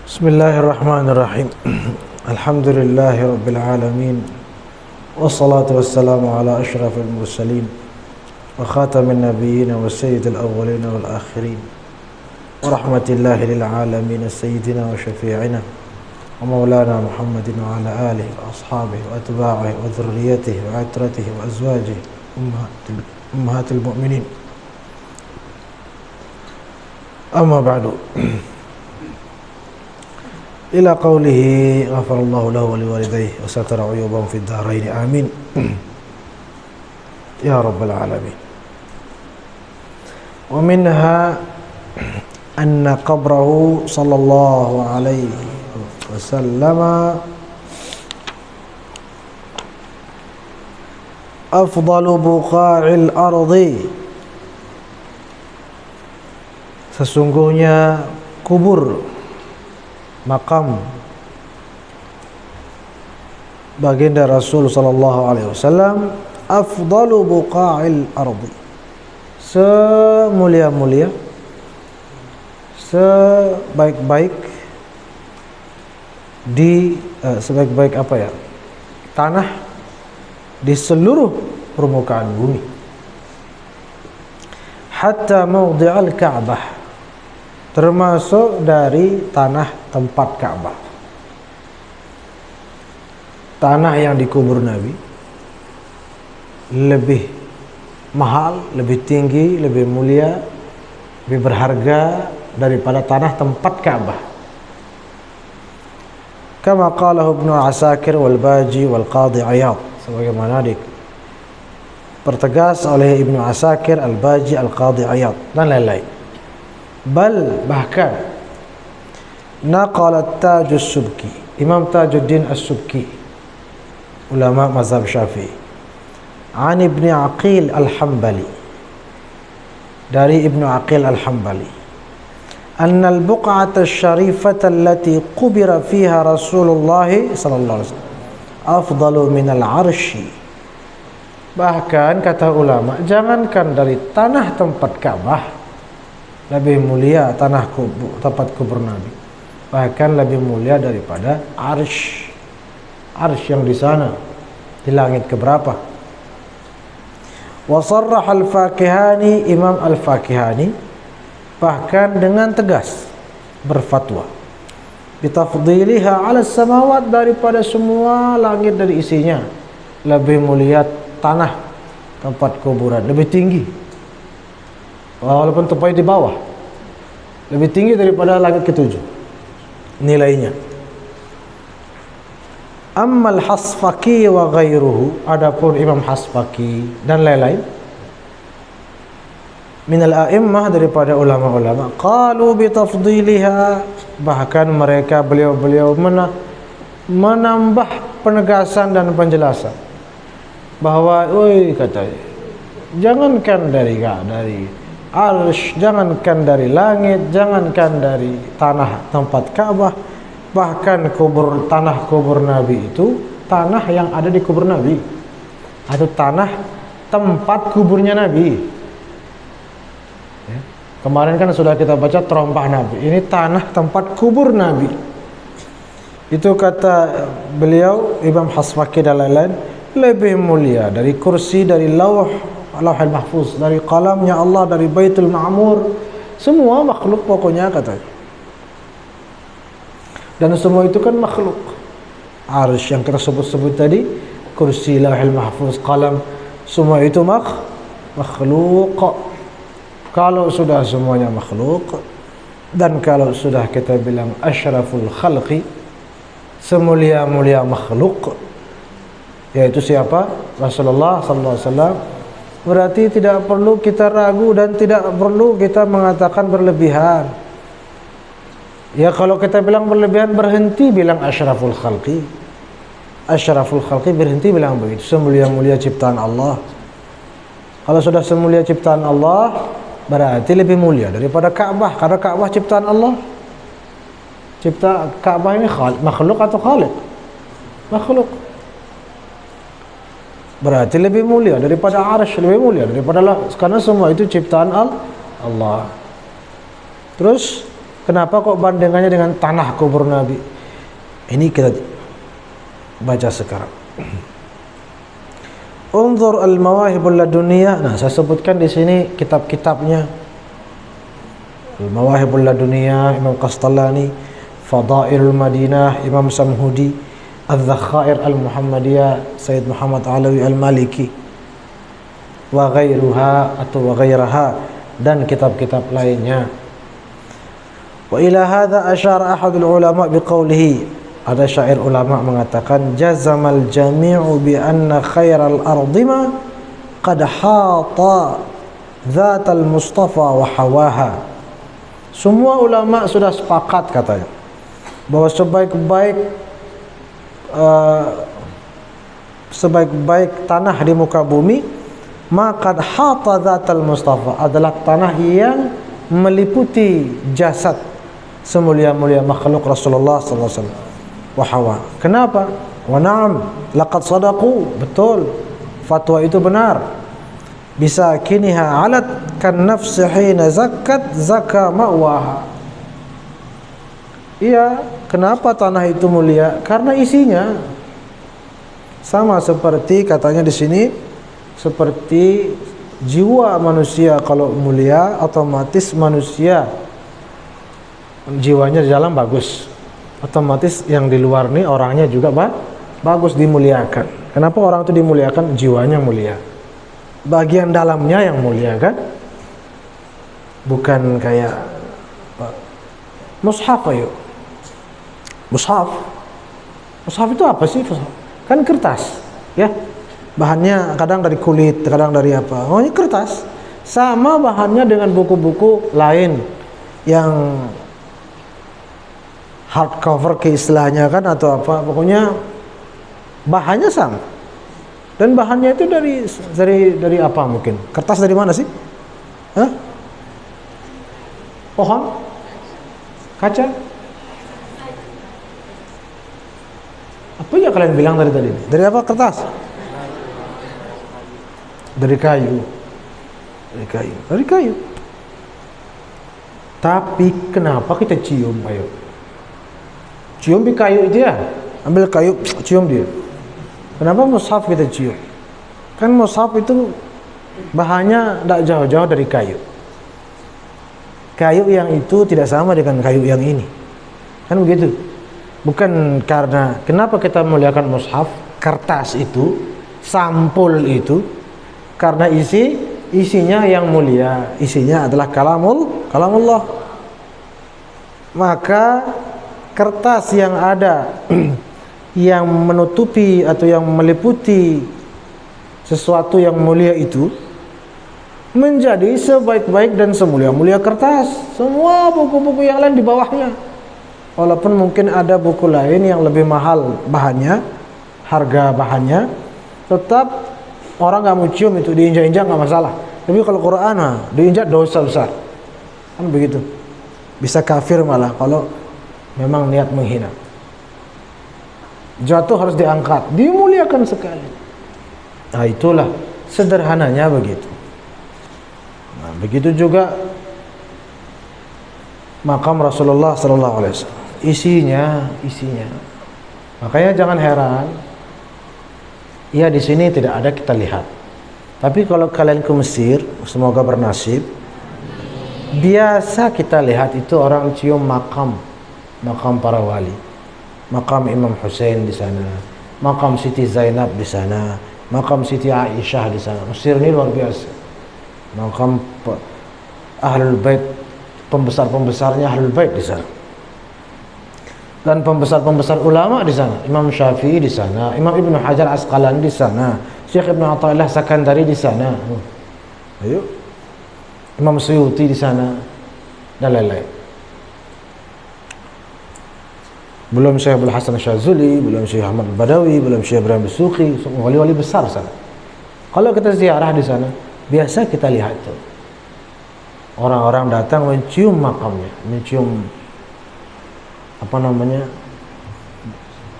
Bismillahirrahmanirrahim. Alhamdulillahi rabbil alamin. Wassalatu wassalamu ala asyrafil mursalin wa khatamin nabiyyin wa sayyidil awwalin wal akhirin. Wa rahmatillahi lil alamin sayyidina wa syafi'ina wa maulana Muhammadin wa ala alihi wa ashabihi wa atba'ihi wa dhurriyyatihi wa atratihi wa azwajihi ummahatil mu'minin. Amma ba'du. Ila qawlihi ghafarallahu lahu wa liwalidayhi wa satara uyubahum fid dharain amin ya rabbal alamin. Wa minha anna qabrahu sallallahu alaihi wasallam afdalu buqa'il ardi. Sesungguhnya kubur makam baginda Rasul sallallahu alaihi wasallam afdalu buqa'il ardi, semulia-mulia, sebaik-baik di sebaik-baik apa ya, tanah di seluruh permukaan bumi, hatta mawdi'al Ka'bah, termasuk dari tanah tempat Ka'bah. Tanah yang dikubur Nabi lebih mahal, lebih tinggi, lebih mulia, lebih berharga daripada tanah tempat Ka'bah. Kama qalahu Ibnu Asakir wal Baji wal Qadhi Iyad, sebagaimana dipertegas oleh Ibnu Asakir, Al-Baji, Al-Qadhi Iyad dan lain-lain. Bal bahkan naqala Taj as-Subki, Imam Tajuddin as-Subki, ulama mazhab Syafi'i, an Ibnu Aqil al-Hambali, dari Ibnu Aqil al-Hambali, anna al-buq'ata asy-syarifata allati qubira fiha Rasulullah sallallahu alaihi wasallam afdalu min al-'arsy. Bahkan kata ulama, jangankan dari tanah tempat Ka'bah lebih mulia tanah kubur, tempat kubur Nabi, bahkan lebih mulia daripada arsh. Arsh yang di sana, di langit keberapa. Wa sarraha al-Fakihani, Imam al-Fakihani bahkan dengan tegas berfatwa bitafdiliha ala samawat, daripada semua langit dan isinya lebih mulia tanah tempat kuburan, lebih tinggi, walaupun tepat di bawah, lebih tinggi daripada langit ketujuh nilainya. Ammal Hasfaki wa ghairuhu, adapun Imam Hasfaki dan lain-lain minal a'immah, daripada ulama-ulama, qalu bitafdiliha, bahkan mereka beliau-beliau menambah penegasan dan penjelasan bahwa katanya, jangankan dari arsh, jangankan dari langit, jangankan dari tanah tempat Ka'bah, bahkan tanah kubur Nabi itu tanah yang ada di kubur Nabi, atau tanah tempat kuburnya Nabi ya. Kemarin kan sudah kita baca terompah Nabi, ini tanah tempat kubur Nabi. Itu kata beliau Imam Hasfaki dan lain-lain, lebih mulia dari kursi, dari Lauhul Mahfuz, dari qalamnya Allah, dari Baitul Ma'mur, semua makhluk pokoknya katanya. Dan semua itu kan makhluk. Arsy yang kita sebut tadi, kursi, Lauhul Mahfuz, qalam, semua itu makhluk. Kalau sudah semuanya makhluk, dan kalau sudah kita bilang asyraful khalqi, semulia-mulia makhluk, yaitu siapa? Rasulullah sallallahu alaihi wasallam, berarti tidak perlu kita ragu dan tidak perlu kita mengatakan berlebihan. Ya kalau kita bilang berlebihan, berhenti bilang asyraful khalqi. Asyraful khalqi, berhenti bilang begitu, semulia-mulia ciptaan Allah. Kalau sudah semulia ciptaan Allah, berarti lebih mulia daripada Ka'bah, karena Ka'bah ciptaan Allah. Ka'bah ini makhluk atau khaliq? Makhluk. Berarti lebih mulia daripada arsy, lebih mulia daripada karena semua itu ciptaan Allah. Terus Kenapa kok bandingannya dengan tanah kubur Nabi? Ini kita baca sekarang. Unzur al-Mawahibul Laduniyah. Nah, saya sebutkan di sini kitab-kitabnya. Al-Mawahibul Laduniyah Imam Qastalani, Fadailul Madinah Imam Samhudi, Al-Zakhair Al-Muhammadiyah Sayyid Muhammad Alawi Al-Maliki, wa ghairuha atau wa ghairaha, dan kitab-kitab lainnya. Wa ila hadha asyara ahadul ulama biqaulihi. Ada syair ulama mengatakan, jazamal jami'u bi anna khairal ardima qad hata dzatal mustafa wa hawaha. Semua ulama sudah sepakat katanya bahwa sebaik-baik tanah di muka bumi, maka hata dzatal mustafa adalah tanah yang meliputi jasad semulia-mulia makhluk Rasulullah sallallahu alaihi wasallam. Wahawa. Kenapa? Wa na'am, laqad sadaqu, betul, fatwa itu benar. Bisa kiniha alat kan nafsi hina zakat zaka ma'waha. Iya, kenapa tanah itu mulia? Karena isinya sama seperti katanya di sini, seperti jiwa manusia kalau mulia, otomatis manusia jiwanya di dalam bagus. Otomatis yang di luar nih orangnya juga bagus, dimuliakan. Kenapa orang itu dimuliakan? Jiwanya mulia, bagian dalamnya yang mulia kan, bukan kayak mushaf. Ayo, mushaf itu apa sih? Kan kertas ya, bahannya kadang dari kulit, kadang dari apa, oh ini kertas. Sama bahannya dengan buku-buku lain yang hardcover keistilahnya kan, atau apa, pokoknya bahannya sama. Dan bahannya itu dari apa mungkin? Kertas dari mana sih? Hah? Pohon? Kaca? Apa ya kalian bilang dari tadi? Dari apa kertas? Dari kayu. Dari kayu. Tapi kenapa kita cium? Ayo, cium di kayu itu ya, ambil kayu, cium dia. Kenapa mushaf kita cium? Kan mushaf itu bahannya tidak jauh-jauh dari kayu. Kayu yang itu tidak sama dengan kayu yang ini, kan begitu. Bukan karena kenapa kita muliakan mushaf, kertas itu, sampul itu, karena isinya yang mulia, isinya adalah kalamullah. Maka kertas yang ada yang menutupi atau yang meliputi sesuatu yang mulia itu menjadi sebaik-baik dan semulia-mulia kertas. Semua buku-buku yang lain di bawahnya. Walaupun mungkin ada buku lain yang lebih mahal bahannya, harga bahannya, tetap orang nggak mau cium itu, diinjak-injak nggak masalah. Tapi kalau Quran diinjak dosa besar, kan begitu. Bisa kafir malah kalau memang niat menghina. Jatuh harus diangkat, dimuliakan sekali. Nah itulah sederhananya begitu. Nah, begitu juga makam Rasulullah sallallahu alaihi wasallam. Isinya. Makanya jangan heran. Ya di sini tidak ada kita lihat. Tapi kalau kalian ke Mesir, semoga bernasib. Biasa kita lihat itu orang cium makam para wali, makam Imam Hussein di sana, makam Siti Zainab di sana, makam Siti Aisyah di sana. Mesir ini luar biasa. Makam Ahlul Bait, pembesar-pembesarnya Ahlul Bait di sana. Dan pembesar-pembesar ulama di sana. Imam Syafi'i di sana, Imam Ibnu Hajar Asqalani di sana, Syekh Ibnu Athaillah Sakandari di sana. Ayo. Imam Suyuti di sana dan lain-lain. Belum Syekh Abdul Hasan Syazuli, belum Syekh Ahmad Badawi, belum Syekh Ibrahim Besuki, wali-wali besar sana. Kalau kita ziarah di sana, biasa kita lihat itu. Orang-orang datang mencium makamnya, mencium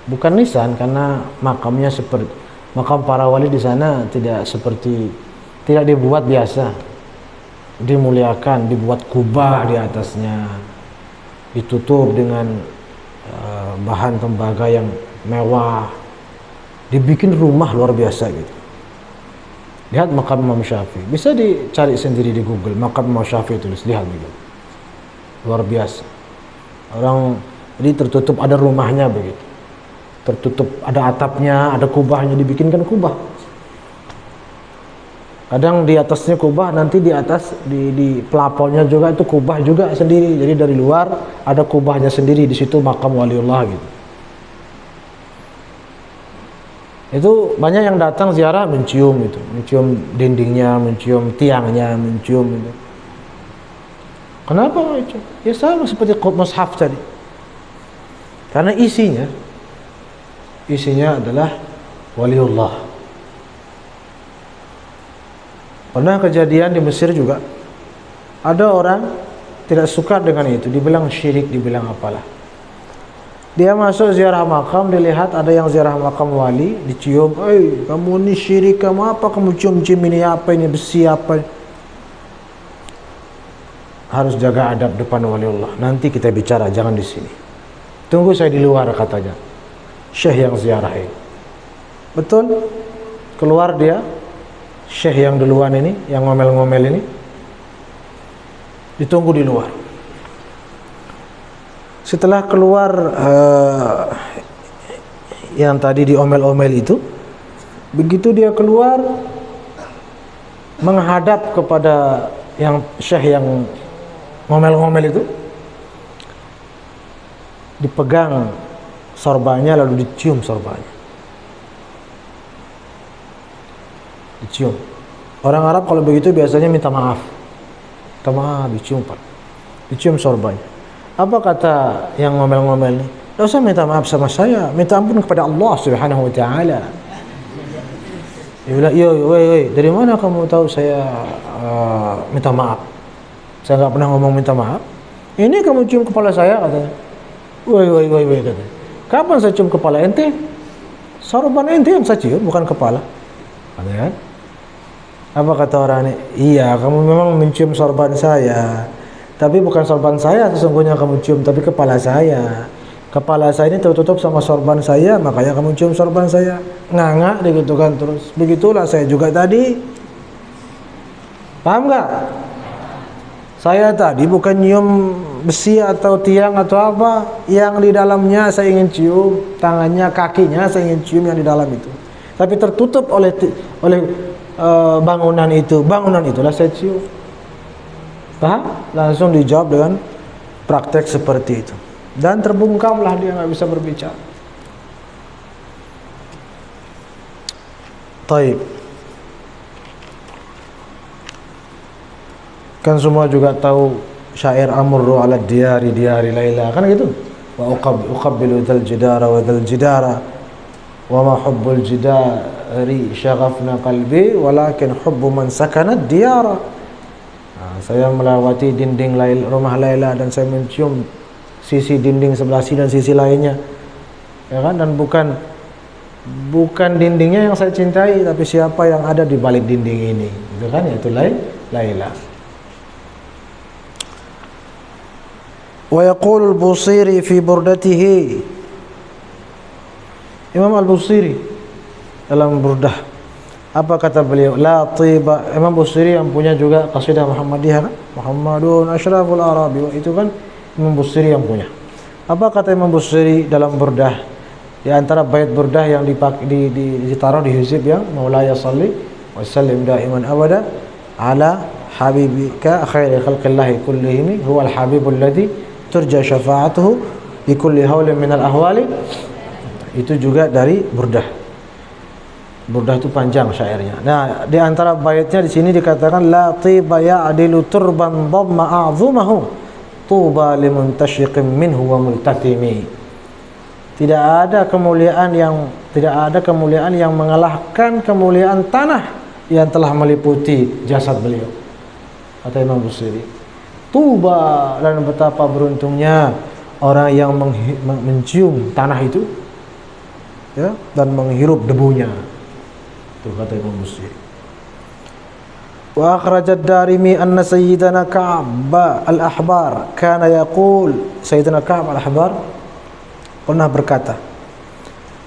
bukan nisan, karena makamnya seperti makam para wali di sana tidak dibuat biasa, dimuliakan, dibuat kubah di atasnya, ditutup dengan bahan tembaga yang mewah, dibikin rumah luar biasa gitu. Lihat makam Imam Syafi'i, bisa dicari sendiri di Google, makam Imam Syafi'i, tulis, lihat gitu. Luar biasa. Orang jadi tertutup, ada rumahnya begitu. Tertutup, ada atapnya, ada kubahnya, dibikinkan kubah. Kadang di atasnya kubah, nanti di atas di pelapornya juga itu kubah juga sendiri. Jadi dari luar ada kubahnya sendiri, di situ makam waliullah gitu. Itu banyak yang datang ziarah mencium itu, mencium dindingnya, mencium tiangnya, mencium itu. Kenapa itu? Ya sama seperti mushaf tadi. Karena isinya adalah waliullah. Pernah kejadian di Mesir juga, ada orang tidak suka dengan itu, dibilang syirik, dibilang apalah. Dia masuk ziarah makam, dilihat ada yang ziarah makam wali, dicium, kamu ini syirik, kamu apa, kamu cium-cium ini apa, ini besi apa. Harus jaga adab depan waliullah. Nanti kita bicara, jangan di sini. Tunggu saya di luar, katanya syekh yang ziarah ini. Betul, keluar dia, syekh yang duluan ini, yang ngomel-ngomel ini, ditunggu di luar. Setelah keluar yang tadi diomel-omel itu, begitu dia keluar menghadap kepada yang syekh yang ngomel-ngomel itu, dipegang sorbannya lalu dicium sorbannya. Dicium. Orang Arab kalau begitu biasanya minta maaf. Minta maaf, dicium Pak. Dicium sorbannya. Apa kata yang ngomel-ngomel ini? Tidak usah minta maaf sama saya, minta ampun kepada Allah Subhanahu wa taala. Dia bilang, "Woi, dari mana kamu tahu saya minta maaf? Saya nggak pernah ngomong minta maaf. Ini kamu cium kepala saya," katanya. Woi, katanya. Kapan saya cium kepala ente? Sorban ente yang saya cium, bukan kepala. Katanya. Apa kata orang ini? Iya, kamu memang mencium sorban saya. Tapi bukan sorban saya sesungguhnya kamu cium, tapi kepala saya. Kepala saya ini tertutup sama sorban saya, makanya kamu cium sorban saya. Nganga gitu kan terus. Begitulah saya juga tadi. Paham nggak? Saya tadi bukan nyium besi atau tiang atau apa, yang di dalamnya saya ingin cium, tangannya, kakinya saya ingin cium yang di dalam itu. Tapi tertutup oleh bangunan itu. Bangunan itulah saya cium. Paham? Langsung dijawab dengan praktek seperti itu. Dan terbungkamlah dia, nggak bisa berbicara. Taib. Kan semua juga tahu syair amurru ala diyari Laila, kan gitu. Wa uqabbilu dzal jidara wa dzal jidara wa ma hubbul jidari syaghafna qalbi walakin hubbu man sakana diyara. Saya melewati dinding rumah Laila dan saya mencium sisi dinding sebelah sini dan sisi lainnya, ya kan? Dan bukan dindingnya yang saya cintai, tapi siapa yang ada di balik dinding ini, itu kan? Yaitu Laila. Wa yaqulu al-Busiri fi burdatihi, Imam al-Busiri dalam burdah, apa kata beliau? La tiba. Imam Busiri yang punya juga qasidah Muhammadiyah kan? Muhammadun asyraful arabi, itu kan Imam Busiri yang punya. Apa kata Imam Busiri dalam burdah? Di antara bait burdah yang ditaruh di hizib yang Maulaya salli wa sallim daiman abada ala habibika khairi khalqillahi kullihim huwal habibul ladzi turja syafa'atuhu bi kulli haulin minal ahwali. Itu juga dari burdah. Burdah itu panjang syairnya. Nah, di antara baitnya di sini dikatakan la tiba ya'dilu turban dhamma a'zumahu tuba limuntashiqin minhu wa multatimi. Tidak ada kemuliaan yang mengalahkan kemuliaan tanah yang telah meliputi jasad beliau. Kata Imam Busiri. Tuba, dan betapa beruntungnya orang yang mencium tanah itu, ya, dan menghirup debunya. Itu kata Imam Busiri. Wa akhraj ad-Darimi anna Sayyidina Ka'b al-Ahbar kana yaqul, Sayyidina Ka'b al-Ahbar pernah berkata,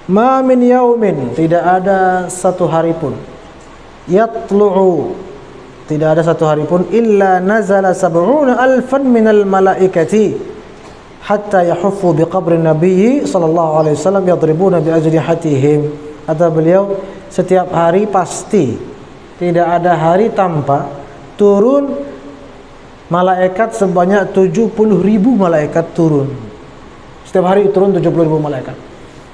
ma min yaumin, tidak ada satu hari pun, yatlu'u, tidak ada satu hari pun, illa nazala sab'una alfan minal malaikati hatta yahuffu biqabri nabiyyi sallallahu alaihi wasallam yadribuna bi ajnihatihim. Kata beliau, setiap hari pasti, tidak ada hari tanpa turun malaikat sebanyak 70.000 malaikat turun. Setiap hari turun 70.000 malaikat.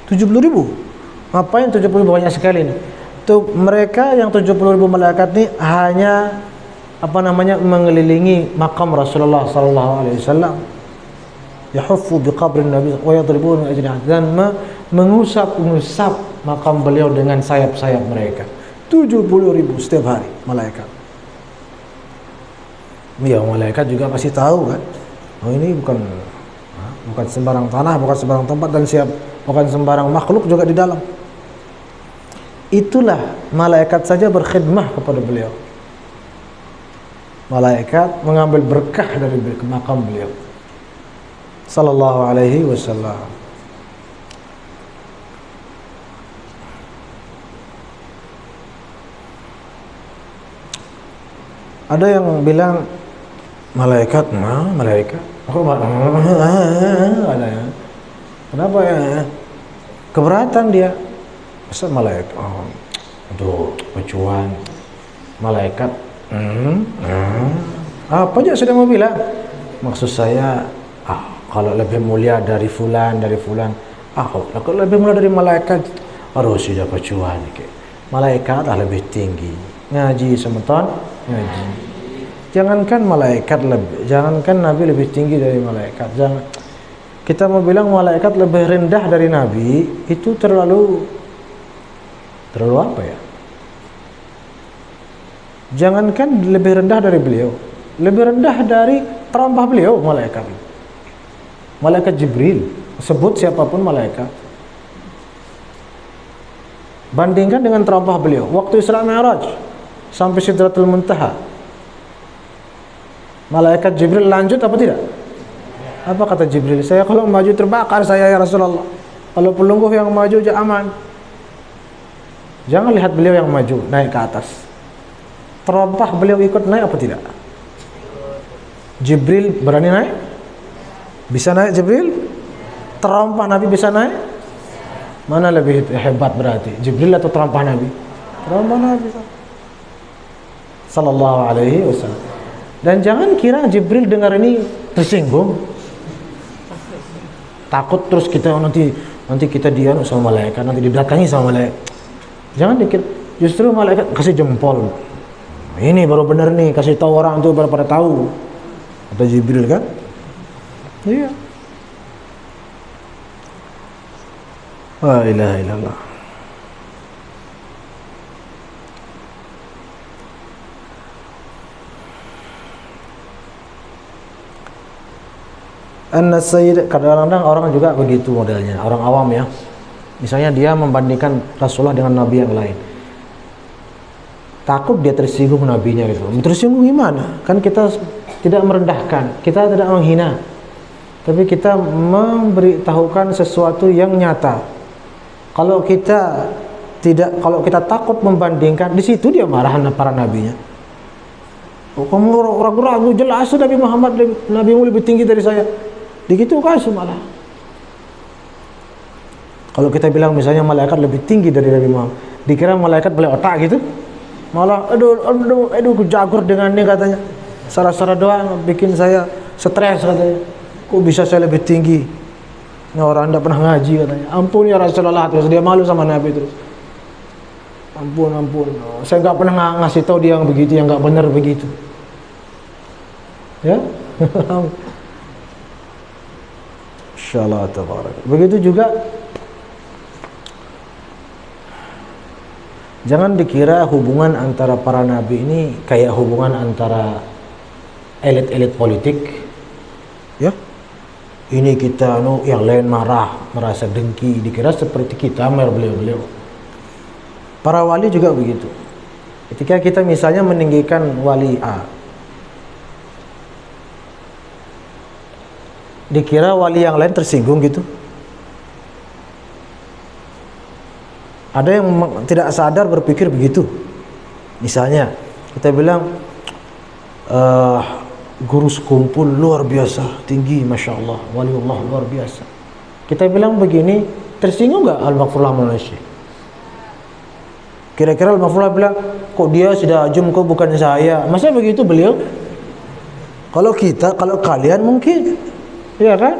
70.000? Ngapain 70.000 banyak sekali nih? Tuh, mereka yang 70.000 malaikat ini hanya mengelilingi makam Rasulullah sallallahu alaihi wasallam. Yahuffu biqabri Nabi wa yadribuna ajnihat, dan mengusap makam beliau dengan sayap-sayap mereka. 70.000 setiap hari malaikat. Ya, malaikat juga pasti tahu kan, oh ini bukan sembarang tanah, bukan sembarang tempat, dan bukan sembarang makhluk juga di dalam. Itulah malaikat saja berkhidmah kepada beliau. Malaikat mengambil berkah dari makam beliau sallallahu alaihi wasallam. Ada yang bilang malaikat, aku ada ya. Kenapa ya? Keberatan dia. Masa malaikat? Aduh, pecuan. Malaikat. Apa aja sudah mau bilang? Maksud saya, kalau lebih mulia dari fulan, kalau lebih mulia dari malaikat, harus sudah pecuan. Malaikat lebih tinggi. Ngaji semeton, ngaji. Jangankan malaikat jangankan Nabi lebih tinggi dari malaikat. Jangan kita mau bilang malaikat lebih rendah dari Nabi, itu terlalu apa ya? Jangankan lebih rendah dari beliau, lebih rendah dari terompah beliau malaikat. Malaikat Jibril, sebut siapapun malaikat. Bandingkan dengan terompah beliau waktu Isra Mi'raj sampai Sidratul Muntaha. Malaikat Jibril lanjut apa tidak? Apa kata Jibril? Saya kalau maju terbakar saya ya Rasulullah. Kalau pelungguh yang maju aja aman. Jangan lihat beliau yang maju naik ke atas. Terompah beliau ikut naik apa tidak? Jibril berani naik? Bisa naik Jibril? Terompah Nabi bisa naik? Mana lebih hebat berarti? Jibril atau terompah Nabi? Terompah Nabi sallallahu alaihi wasallam. Dan jangan kira Jibril dengar ini tersinggung, takut terus kita nanti kita dianu sama malaikat, nanti didatangi sama malaikat. Jangan dikira, justru malaikat kasih jempol. Ini baru benar nih, kasih tahu orang tuh pada tahu. Kata Jibril kan? Iya. La ilaha illallah. An-Sayyid, kadang-kadang orang juga begitu modelnya, orang awam ya. Misalnya dia membandingkan Rasulullah dengan nabi yang lain. Takut dia tersinggung nabinya gitu. Tersinggung gimana? Kan kita tidak merendahkan, kita tidak menghina. Tapi kita memberitahukan sesuatu yang nyata. Kalau kita takut membandingkan, di situ dia marahan para nabinya. Oh, kamu ragu-ragu, jelas Nabi Muhammad, nabimu lebih tinggi dari saya. Begitu kan malah. Kalau kita bilang misalnya malaikat lebih tinggi dari Nabi Muhammad, dikira malaikat boleh otak gitu. Malah aduh kejagur dengan ini katanya. Sarah doang bikin saya stres katanya. Kok bisa saya lebih tinggi? Ini orang tidak pernah ngaji katanya. Ampun ya Rasulullah, terus dia malu sama Nabi terus. Ampun. Saya nggak pernah ngasih tahu dia yang begitu, yang nggak benar begitu. Ya. Insyaallah tabarak. Begitu juga jangan dikira hubungan antara para nabi ini kayak hubungan antara elit-elit politik. Ya. Ini kita yang lain marah, merasa dengki, dikira seperti kita beliau-beliau. Para wali juga begitu. Ketika kita misalnya meninggikan wali A, dikira wali yang lain tersinggung gitu. Ada yang tidak sadar berpikir begitu. Misalnya kita bilang guru sekumpul luar biasa, tinggi, masya Allah, waliullah luar biasa. Kita bilang begini, tersinggung nggak Al-Maghfurullah Malaysia? Kira-kira Al-Maghfurullah bilang, kok dia sudah ajum, kok bukan saya? Masa begitu beliau? Kalau kita, kalau kalian mungkin, ya kan?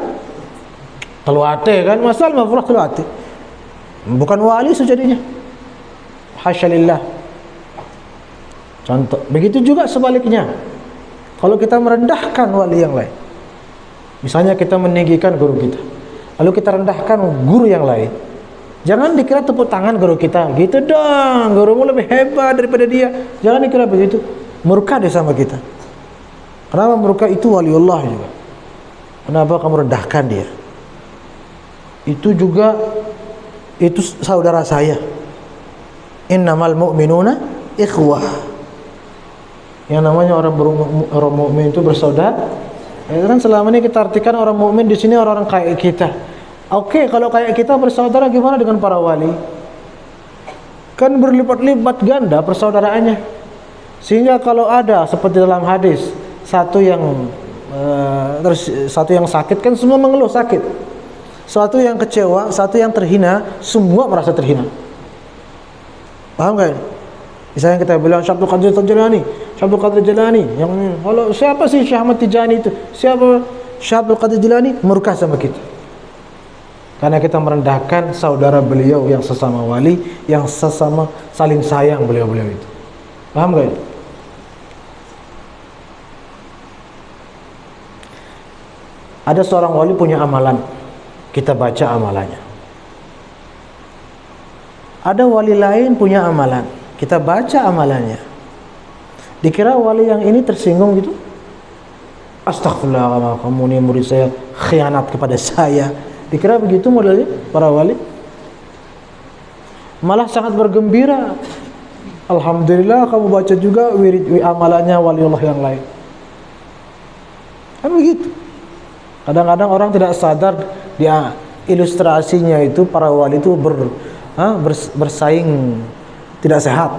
Kalau ate kan, masa Al-Maghfurullah kalau ate? Bukan wali sejadinya. Hasyalillah. Contoh, begitu juga sebaliknya. Kalau kita merendahkan wali yang lain, misalnya kita meninggikan guru kita, lalu kita rendahkan guru yang lain, jangan dikira tepuk tangan guru kita, gitu dong, gurumu lebih hebat daripada dia. Jangan dikira begitu. Murka dia sama kita. Kenapa murka? Itu waliullah juga. Kenapa kamu rendahkan dia? Itu juga, itu saudara saya. Innamal mu'minuna ikhwah. Yang namanya orang mukmin itu bersaudara. Ya kan selama ini kita artikan orang mukmin di sini orang-orang kayak kita. Oke, kalau kayak kita bersaudara, gimana dengan para wali? Kan berlipat-lipat ganda persaudaraannya. Sehingga kalau ada seperti dalam hadis, satu yang sakit kan semua mengeluh sakit. Satu yang kecewa, satu yang terhina, semua merasa terhina. Paham gak? Misalnya kita bilang Syekh Abdul Qadir Jilani, Syekh Abdul Qadir Jilani, yang kalau siapa sih Syekh Ahmad Tijani itu? Siapa Syekh Abdul Qadir Jilani? Murka sama kita. Karena kita merendahkan saudara beliau yang sesama wali, yang sesama saling sayang beliau-beliau itu. Paham gak? Ada seorang wali punya amalan, kita baca amalannya. Ada wali lain punya amalan, kita baca amalannya. Dikira wali yang ini tersinggung gitu. Astagfirullah, kamu ini murid saya khianat kepada saya. Dikira begitu modelnya para wali. Malah sangat bergembira. Alhamdulillah kamu baca juga wirid amalannya waliullah yang lain. Kan begitu. Kadang-kadang orang tidak sadar, dia ilustrasinya itu para wali itu bersaing tidak sehat,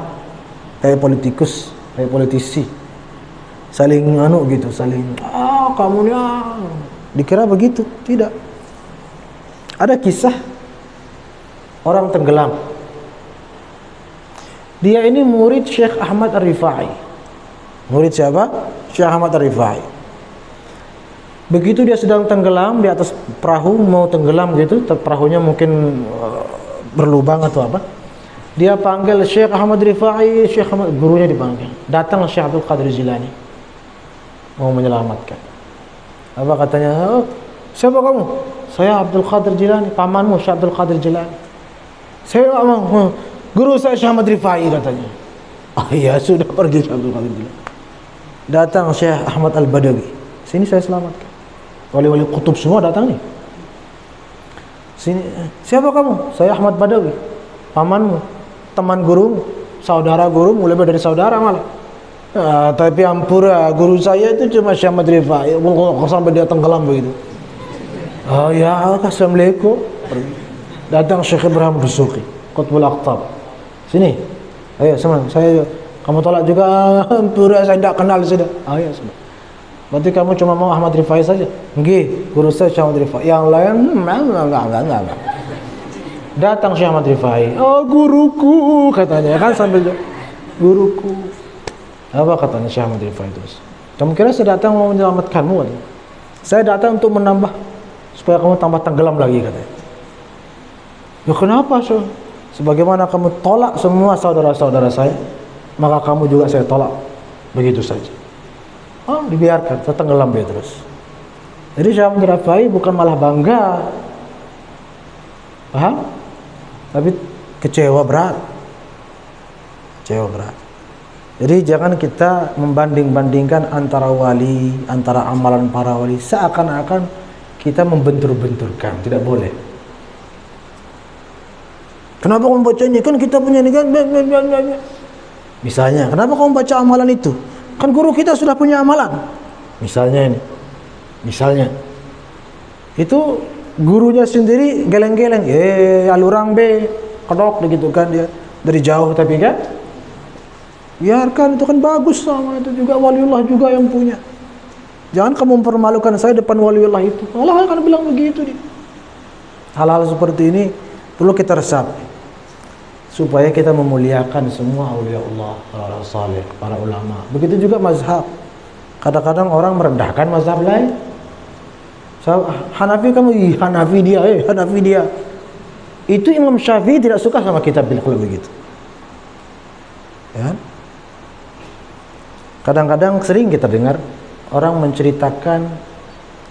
kayak politikus, kayak politisi, saling gitu, saling kamu nih dikira begitu. Tidak. Ada kisah orang tenggelam. Dia ini murid Syekh Ahmad Ar-Rifai. Murid siapa? Syekh Ahmad Ar-Rifai. Begitu dia sedang tenggelam di atas perahu, mau tenggelam gitu, perahunya mungkin berlubang atau apa, dia panggil Syekh Ahmad Rifai, Syekh Ahmad, gurunya dipanggil. Datang Syekh Abdul Qadir Jilani mau menyelamatkan. Apa katanya? Oh, siapa kamu? Saya Abdul Qadir Jilani, pamanmu Syekh Abdul Qadir Jilani. Saya guru saya Syekh Ahmad Rifai katanya. Ya sudah, pergi Syekh Abdul Qadir Jilani. Datang Syekh Ahmad Al-Badawi, sini saya selamatkan. Wali-wali kutub semua datang nih. Sini, siapa kamu? Saya Ahmad Badawi, pamanmu, teman guru, saudara guru, lebih dari saudara malah. Tapi ampura, guru saya itu cuma Syekh Ahmad Rifai, sampai dia tenggelam begitu. Ya, assalamualaikum. Datang Syekh Ibrahim Dusuki, Qutbul Aqtab. Sini, ayo sama saya. Kamu tolak juga? Ampura, saya tidak kenal sudah. Ya sudah. Berarti kamu cuma mau Ahmad Rifai saja? Nggih, guru saya Syekh Ahmad Rifai. Yang lain enggak. Datang Syekh Ahmad Rifai. Oh, guruku katanya kan, sambil guruku. Apa katanya Syekh Ahmad Rifai terus? Kamu kira saya datang mau menyelamatkanmu katanya? Saya datang untuk menambah supaya kamu tambah tenggelam lagi katanya. Ya kenapa, Syekh? Sebagaimana kamu tolak semua saudara-saudara saya, maka kamu juga saya tolak. Begitu saja. Dibiarkan, tenggelam dia terus. Jadi Syekh Ahmad Rifai bukan malah bangga, paham? Tapi kecewa berat. Jadi jangan kita membanding-bandingkan antara wali, antara amalan para wali, seakan-akan kita membentur-benturkan. Tidak boleh. Kenapa kamu bacanya? Kan kita punya ini kan. Misalnya, kenapa kamu baca amalan itu? Kan guru kita sudah punya amalan. Misalnya ini. Misalnya. Itu gurunya sendiri geleng-geleng. Alurang be, kedok begitu kan dia. Dari jauh tapi kan. Biarkan, itu kan bagus sama itu juga waliullah juga yang punya. Jangan kamu mempermalukan saya depan waliullah itu. Allah akan bilang begitu dia. Hal-hal seperti ini perlu kita resapi supaya kita memuliakan semua aulia Allah, para saleh, para ulama. Begitu juga mazhab. Kadang-kadang orang merendahkan mazhab lain. Hanafi kamu, Hanafi dia, Hanafi dia. Itu Imam Syafi'i tidak suka sama kitab kalau begitu. Ya. Kadang-kadang sering kita dengar orang menceritakan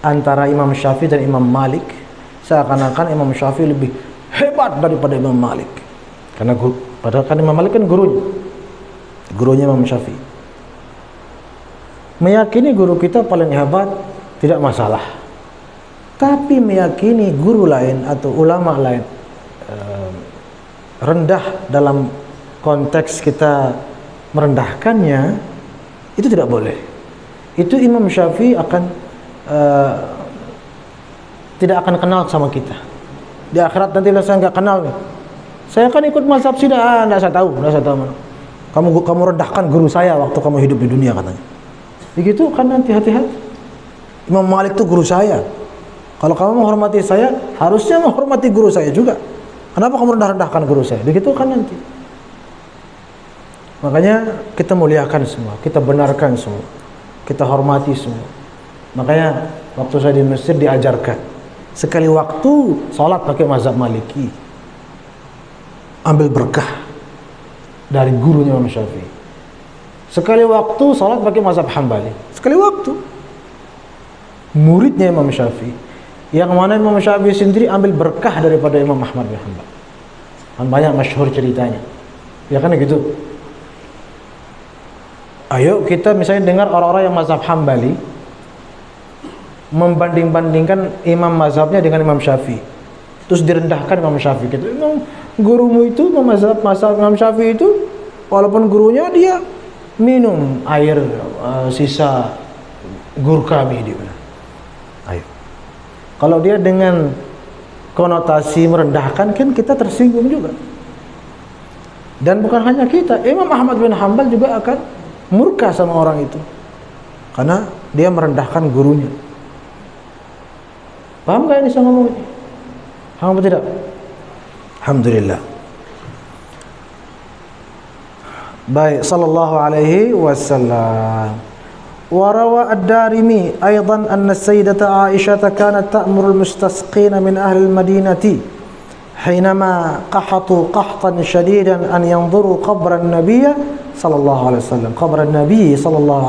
antara Imam Syafi'i dan Imam Malik, seakan-akan Imam Syafi'i lebih hebat daripada Imam Malik. Karena padahal kan Imam Malik kan gurunya Imam Syafi'i. Meyakini guru kita paling hebat tidak masalah. Tapi meyakini guru lain atau ulama lain rendah dalam konteks kita merendahkannya, itu tidak boleh. Itu Imam Syafi'i akan tidak akan kenal sama kita. Di akhirat nanti saya nggak kenal nih. Saya kan ikut mazhab sida, nggak saya tahu mana. Kamu rendahkan guru saya waktu kamu hidup di dunia katanya. Begitu kan nanti hati-hati. Imam Malik itu guru saya. Kalau kamu menghormati saya, harusnya menghormati guru saya juga. Kenapa kamu rendah-rendahkan guru saya? Begitu kan nanti. Makanya kita muliakan semua, kita benarkan semua, kita hormati semua. Makanya waktu saya di Mesir diajarkan sekali waktu sholat pakai mazhab Maliki. Ambil berkah dari gurunya Imam Syafi'i. Sekali waktu salat pakai mazhab Hambali. Sekali waktu muridnya Imam Syafi'i, yang mana Imam Syafi'i sendiri ambil berkah daripada Imam Ahmad bin Hanbal. Kan banyak masyhur ceritanya. Ya kan gitu. Ayo kita misalnya dengar orang-orang yang mazhab Hambali membanding-bandingkan imam mazhabnya dengan Imam Syafi'i. Terus direndahkan Imam Syafi'i gitu. Gurumu itu mazhab Imam Syafi'i itu, walaupun gurunya dia minum air sisa gur kami dia bilang. Ayo. Kalau dia dengan konotasi merendahkan, kan kita tersinggung juga. Dan bukan hanya kita, Imam Ahmad bin Hanbal juga akan murka sama orang itu. Karena dia merendahkan gurunya. Paham gak ini saya ngomong ini? Paham atau tidak? Alhamdulillah. Baik, sallallahu alaihi wasallam. Warawa ad-Darimi aidan anna sayyidata Aisyah kanat ta'muru al-mustasqina min ahli al-Madinati حينما قحطوا قحطا شديدا أن ينظروا قبر النبي صلى الله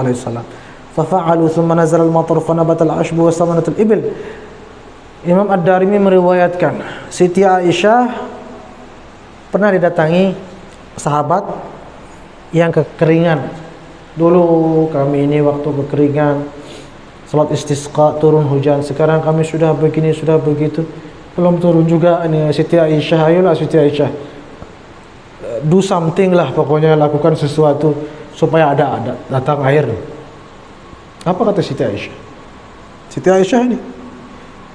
عليه وسلم ففعلوا ثم نزل المطر فنبت العشب وثمنت الإبل. Imam Ad-Darimi meriwayatkan Siti Aisyah pernah didatangi sahabat yang kekeringan. Dulu kami ini waktu kekeringan, salat istisqa turun hujan. Sekarang kami sudah begini, sudah begitu, belum turun juga. Ini Siti Aisyah, ayolah Siti Aisyah, do something lah, pokoknya lakukan sesuatu supaya ada datang air. Apa kata Siti Aisyah? Siti Aisyah ini,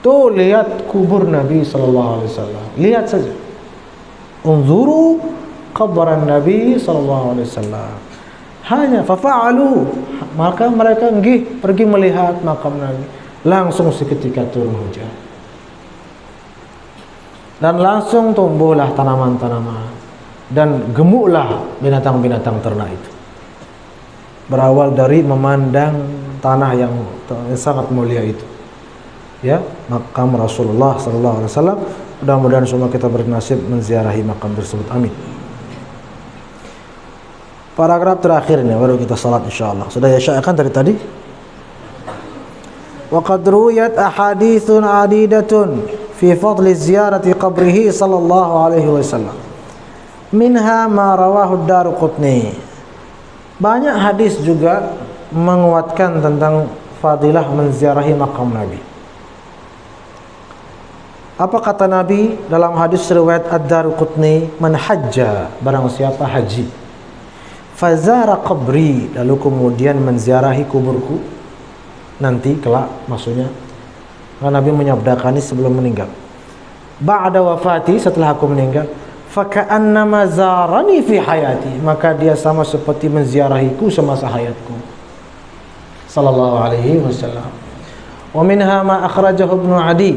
tuh lihat kubur Nabi sallallahu alaihi wasallam, lihat saja. Unzuru qabran Nabi sallallahu alaihi wasallam. Hanya fafa'alu, maka mereka pergi melihat makam Nabi. Langsung seketika turun hujan. Dan langsung tumbuhlah tanaman-tanaman dan gemuklah binatang-binatang ternak itu. Berawal dari memandang tanah yang sangat mulia itu. Ya, makam Rasulullah sallallahu alaihi wasallam. Mudah-mudahan semua kita bernasib menziarahi makam tersebut. Amin. Paragraf terakhir ini baru kita salat insyaallah. Sudah ya syai'kan dari tadi. Wa qad ruwiyat ahaditsun adidatun fi fadli ziyarati qabrihi sallallahu alaihi wasallam. Minha ma rawahu ad-Daruqutni. Banyak hadis juga menguatkan tentang fadilah menziarahi makam Nabi. Apa kata Nabi dalam hadis riwayat Ad-Daruqutni? Man hajja, barang siapa haji, fazara qabri, lalu kemudian menziarahi kuburku nanti kelak, maksudnya karena Nabi menyabdakan ini sebelum meninggal. Ba'da wafati, setelah aku meninggal, faka'annama zarani fi hayati, maka dia sama seperti menziarahiku semasa hayatku. Sallallahu alaihi wasallam. Wa minha ma akhrajahu Ibnu Adi,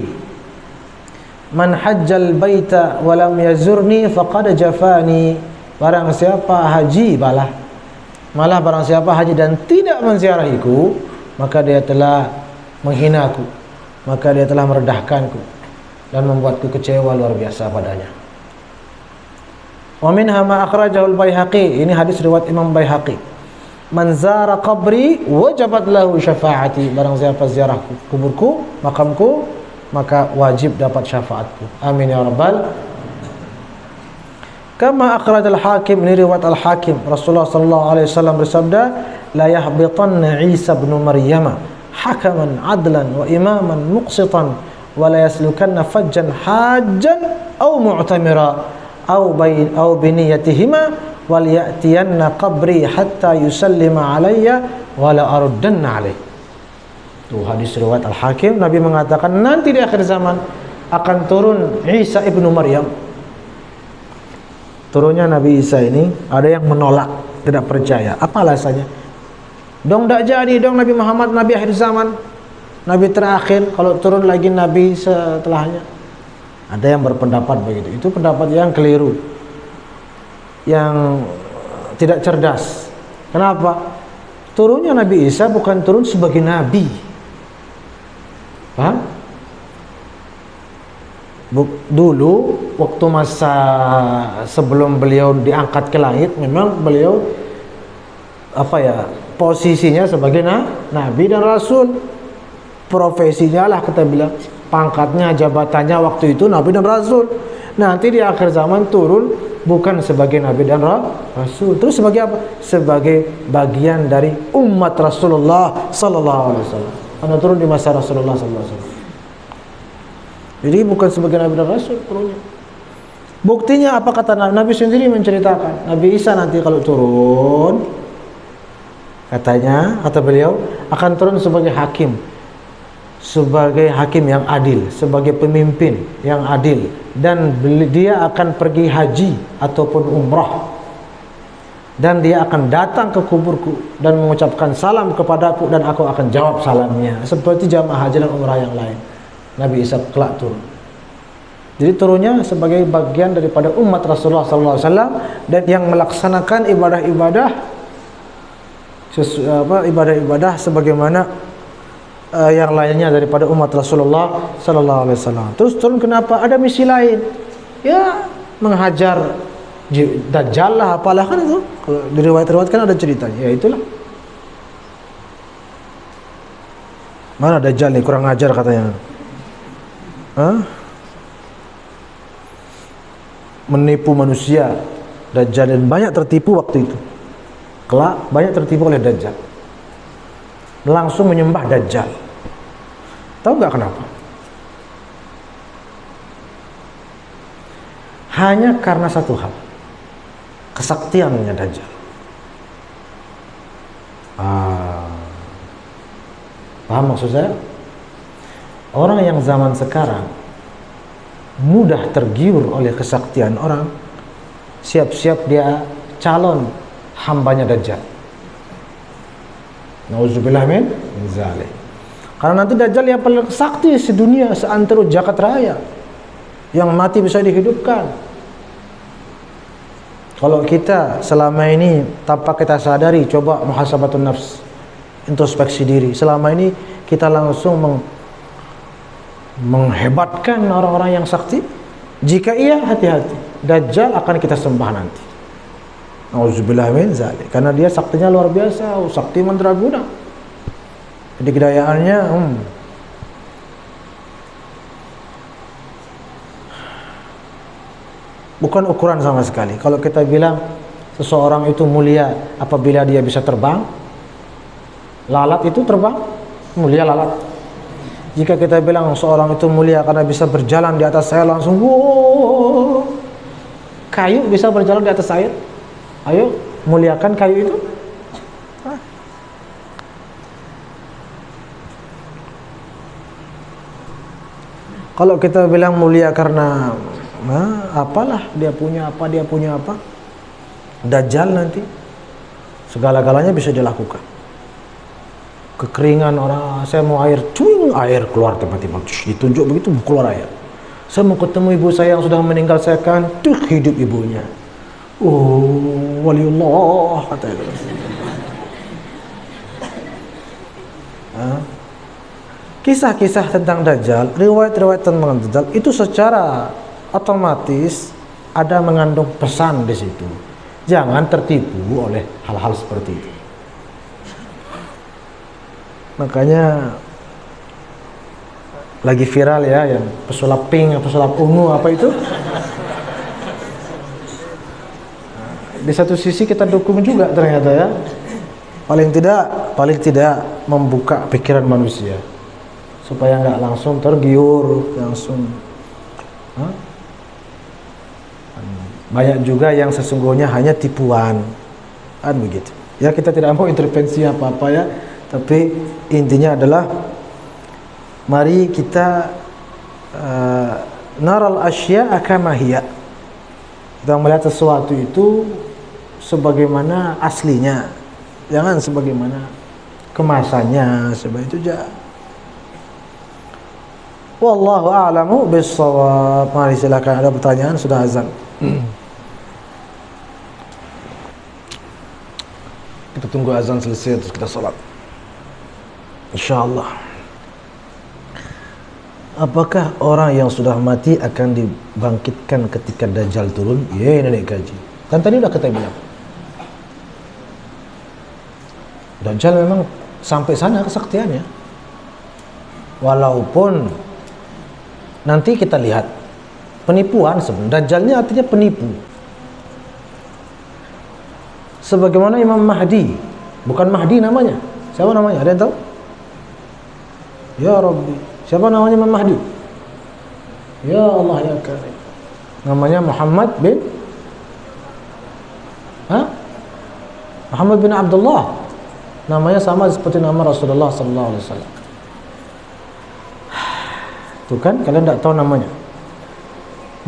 man hajjal baita wa lam yazurni faqad jafani. Barang siapa haji malah barang siapa haji dan tidak menziarahiku, maka dia telah menghinaku, maka dia telah merendahkanku dan membuatku kecewa luar biasa padanya. Wa minha ma akhrajahu al-Baihaqi, ini hadis riwayat Imam Baihaqi, man zara qabri wajabat lahu syafaati, barang siapa ziarah kuburku, makamku, maka wajib dapat syafaatku. Amin ya rabbal. Kama akhraj al-Hakim, ini riwayat al-Hakim, Rasulullah sallallahu alaihi wasallam bersabda, la yahbitanna Isa bin Maryam hakaman adlan wa imaman muqsitan wa la yaslukanna fajjan hajjan aw mu'tamira aw biniyatihima wal ya'tiyanna qabri hatta yusallima alayya wa la aruddanna alayh. Itu hadis riwayat al-Hakim. Nabi mengatakan nanti di akhir zaman akan turun Isa ibnu Maryam. Turunnya Nabi Isa ini ada yang menolak, tidak percaya. Apa alasannya? Dong tak jadi dong Nabi Muhammad Nabi akhir zaman, Nabi terakhir, kalau turun lagi Nabi setelahnya. Ada yang berpendapat begitu. Itu pendapat yang keliru, yang tidak cerdas. Kenapa? Turunnya Nabi Isa bukan turun sebagai Nabi. Paham? Dulu waktu masa sebelum beliau diangkat ke langit, memang beliau posisinya sebagai nabi dan rasul, profesinya lah kita bilang, pangkatnya, jabatannya waktu itu nabi dan rasul. Nanti di akhir zaman turun bukan sebagai nabi dan rasul, terus sebagai apa? Sebagai bagian dari umat Rasulullah sallallahu alaihi wasallam. Karena turun di masa Rasulullah sallallahu alaihi wasallam. Jadi bukan sebagai nabi dan rasul turunnya. Buktinya apa kata Nabi? Nabi sendiri menceritakan, Nabi Isa nanti kalau turun, kata beliau akan turun sebagai hakim yang adil, sebagai pemimpin yang adil, dan dia akan pergi haji ataupun umrah, dan dia akan datang ke kuburku dan mengucapkan salam kepadaku, dan aku akan jawab salamnya seperti jamaah haji dan umrah yang lain. Nabi Isa kelak turun. Jadi turunnya sebagai bagian daripada umat Rasulullah sallallahu alaihi wasallam, dan yang melaksanakan ibadah sebagaimana yang lainnya daripada umat Rasulullah sallallahu alaihi wasallam. Terus turun kenapa? Ada misi lain. Ya, menghajar Dajjal lah, apalah kan itu. Kalau diriwayat-riwayat kan ada ceritanya. Ya itulah. Mana Dajjal nih, kurang ajar katanya. Menipu manusia, Dajjal, dan banyak tertipu waktu itu. Kelak banyak tertipu oleh Dajjal, langsung menyembah Dajjal. Tahu nggak kenapa? Hanya karena satu hal, kesaktiannya Dajjal. Paham maksud saya? Orang yang zaman sekarang mudah tergiur oleh kesaktian orang, siap-siap dia calon hambanya Dajjal. Nauzubillah min zalik. Karena nanti Dajjal yang paling sakti sedunia, seantero jagat raya, yang mati bisa dihidupkan. Kalau kita selama ini tanpa kita sadari, coba muhasabatun nafs, introspeksi diri, selama ini kita langsung menghebatkan orang-orang yang sakti. Jika iya, hati-hati, Dajjal akan kita sembah nanti. Nauzubillah min zalik. Karena dia saktinya luar biasa, sakti mandraguna. Jadi kedayaannya bukan ukuran sama sekali. Kalau kita bilang seseorang itu mulia apabila dia bisa terbang, lalat itu terbang, mulia lalat. Jika kita bilang seorang itu mulia karena bisa berjalan di atas air, langsung wow, kayu bisa berjalan di atas air. Ayo, muliakan kayu itu? Kalau kita bilang mulia karena apalah dia punya apa, Dajjal nanti segala-galanya bisa dilakukan. Kekeringan orang, saya mau air, cuing, air keluar tiba-tiba, ditunjuk begitu keluar air. Saya mau ketemu ibu saya yang sudah meninggal, saya akan hidup ibunya. Oh, waliullah katanya. Kisah-kisah tentang Dajjal, riwayat-riwayat tentang Dajjal itu secara otomatis ada mengandung pesan di situ. Jangan tertipu oleh hal-hal seperti itu. Makanya lagi viral ya yang pesulap pink, pesulap ungu apa itu. Di satu sisi kita dukung juga ternyata ya. Paling tidak membuka pikiran manusia supaya nggak langsung tergiur, langsung. Banyak juga yang sesungguhnya hanya tipuan, kan begitu. Ya kita tidak mau intervensi apa-apa ya, tapi intinya adalah mari kita naral asya'a kama hiya. Kita melihat sesuatu itu sebagaimana aslinya, jangan sebagaimana kemasannya, seperti itu aja. Wallahu a'lamu bis-shawab. Mari silakan, ada pertanyaan, sudah azan. Kita tunggu azan selesai terus kita salat. Insyaallah. Apakah orang yang sudah mati akan dibangkitkan ketika Dajjal turun? Ya, nenek kaji. Kan tadi udah kita bilang. Dajjal memang sampai sana kesaktiannya. Walaupun nanti kita lihat penipuan sebenarnya. Dajjalnya artinya penipu. Sebagaimana Imam Mahdi, bukan Mahdi namanya. Siapa namanya? Ada yang tahu? Ya Rabbi, siapa namanya Imam Mahdi? Ya Allah ya Karim. Namanya Muhammad bin Muhammad bin Abdullah. Namanya sama seperti nama Rasulullah sallallahu alaihi wasallam. Tuh kan, kalian tidak tahu namanya.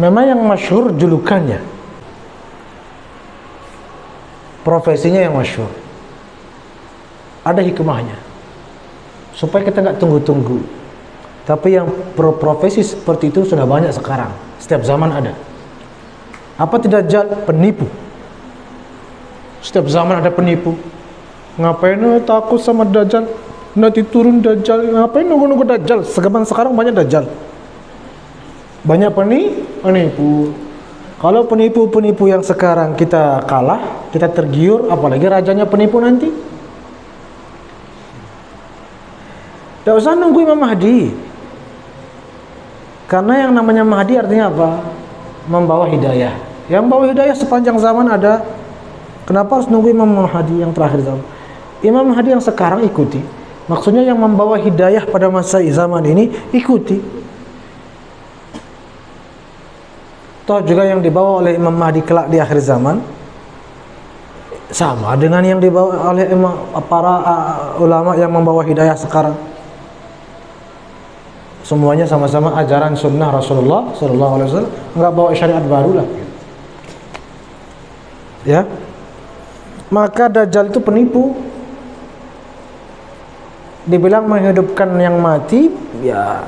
Memang yang masyhur julukannya, profesinya yang masyhur. Ada hikmahnya supaya kita nggak tunggu-tunggu. Tapi yang profesi seperti itu sudah banyak sekarang. Setiap zaman ada. Apa tidak Dajjal? Penipu. Setiap zaman ada penipu. Ngapain takut sama Dajjal? Nanti turun Dajjal. Ngapain nunggu-nunggu Dajjal? Sekarang banyak Dajjal. Banyak penipu. Kalau penipu-penipu yang sekarang kita kalah, kita tergiur, apalagi rajanya penipu nanti. Tidak usah nunggu Imam Mahdi. Karena yang namanya Mahdi artinya apa? Membawa hidayah. Yang bawa hidayah sepanjang zaman ada. Kenapa harus nunggu Imam Mahdi yang terakhir zaman? Imam Mahdi yang sekarang ikuti. Maksudnya yang membawa hidayah pada masa zaman ini ikuti. Toh juga yang dibawa oleh Imam Mahdi kelak di akhir zaman sama dengan yang dibawa oleh para ulama yang membawa hidayah sekarang. Semuanya sama-sama ajaran sunnah Rasulullah sallallahu alaihi wasallam, enggak bawa syariat baru lah. Ya. Maka Dajjal itu penipu. Dibilang menghidupkan yang mati, ya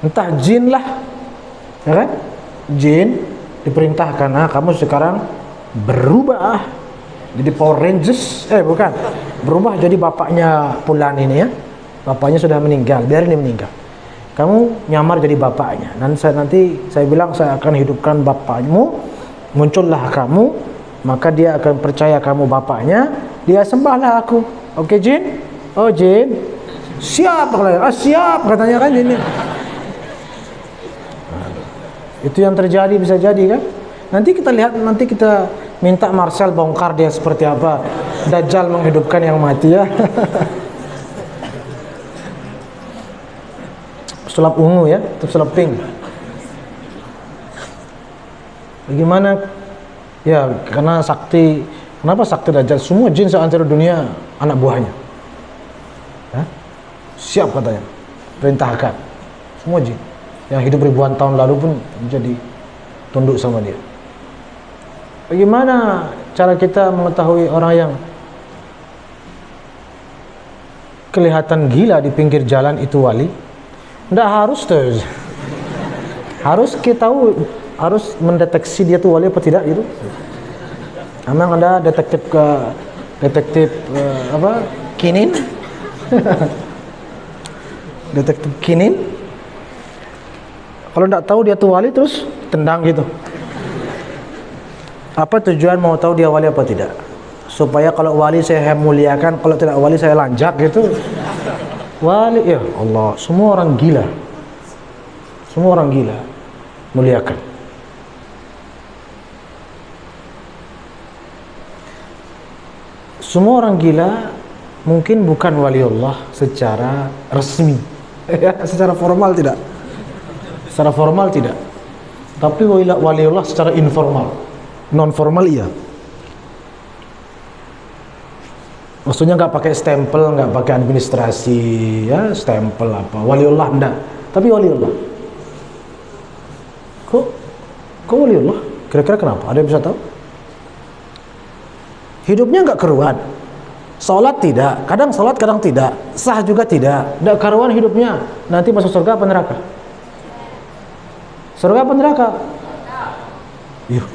entah jin lah, ya kan? Jin diperintahkan, kamu sekarang berubah jadi Power Rangers, bukan, berubah jadi bapaknya Pulan ini ya, bapaknya sudah meninggal, biarin dia meninggal, kamu nyamar jadi bapaknya, nanti saya bilang saya akan hidupkan bapakmu, muncullah kamu, maka dia akan percaya kamu bapaknya, dia sembahlah aku. Oke jin? Oh jin, siap, siap katanya kan ini. Itu yang terjadi, bisa jadi kan? Nanti kita lihat, nanti kita minta Marcel bongkar dia seperti apa Dajjal menghidupkan yang mati ya. Sulap ungu ya, atau sulap pink. Bagaimana Ya, karena sakti. Kenapa sakti Dajjal? Semua jin seantero dunia anak buahnya. Hah? Siap katanya, perintahkan. Semua jin yang hidup ribuan tahun lalu pun menjadi tunduk sama dia. Bagaimana cara kita mengetahui orang yang kelihatan gila di pinggir jalan itu wali? Tidak harus tuh. Harus kita tahu, harus mendeteksi dia tuh wali apa tidak itu. Emang ada detektif kinin? Detektif kinin? Kalau tidak tahu dia tuh wali terus tendang gitu. Apa tujuan mau tahu dia wali apa tidak? Supaya kalau wali saya muliakan, kalau tidak wali saya lanjak gitu. Wali, ya Allah, semua orang gila. Semua orang gila muliakan. Semua orang gila mungkin bukan waliullah secara resmi. Secara formal tidak. Secara formal tidak. Tapi waliullah secara informal. Non formal iya. Maksudnya nggak pakai stempel, nggak pakai administrasi, ya stempel apa. Waliullah enggak. Tapi waliullah. Kok waliullah? Kira-kira kenapa? Ada yang bisa tahu? Hidupnya nggak keruan, sholat tidak, kadang sholat kadang tidak, sah juga tidak keruan hidupnya. Nanti masuk surga apa neraka? Surga apa neraka? Yuh.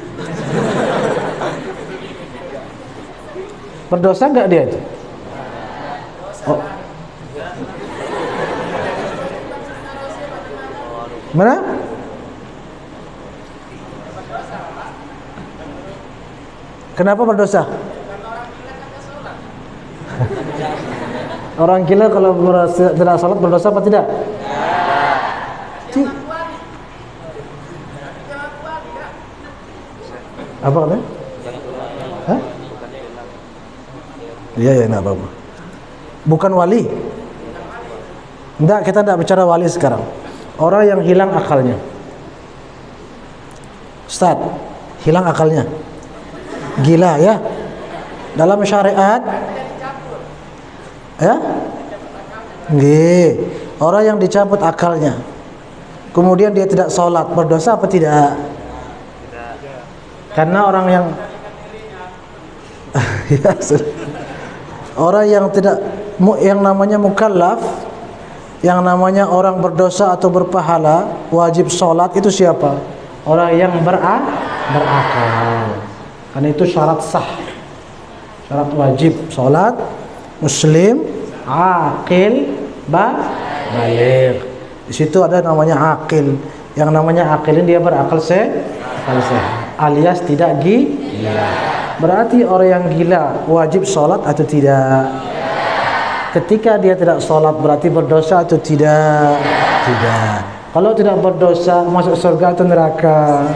Berdosa nggak dia itu? Oh. Mana? Kenapa berdosa? Orang gila kalau tidak salat berdosa apa tidak? Apa katanya? Hah? Iya ya, enggak apa-apa. Bukan wali. Enggak, kita tidak bicara wali sekarang. Orang yang hilang akalnya. Ustaz, hilang akalnya. Gila ya. Dalam syariat ya? Nggih. Orang yang dicabut akalnya, kemudian dia tidak sholat, berdosa apa tidak? Karena orang yang ya, orang yang tidak, yang namanya mukallaf, yang namanya orang berdosa atau berpahala, wajib sholat itu siapa? Orang yang berakal. Karena itu syarat sah, syarat wajib sholat, muslim, aqil, baligh. Di situ ada namanya aqil. Yang namanya aqil ini dia berakal sehat, alias tidak gila. Berarti orang yang gila wajib sholat atau tidak? Ketika dia tidak sholat berarti berdosa atau tidak? Tidak. Kalau tidak berdosa masuk surga atau neraka?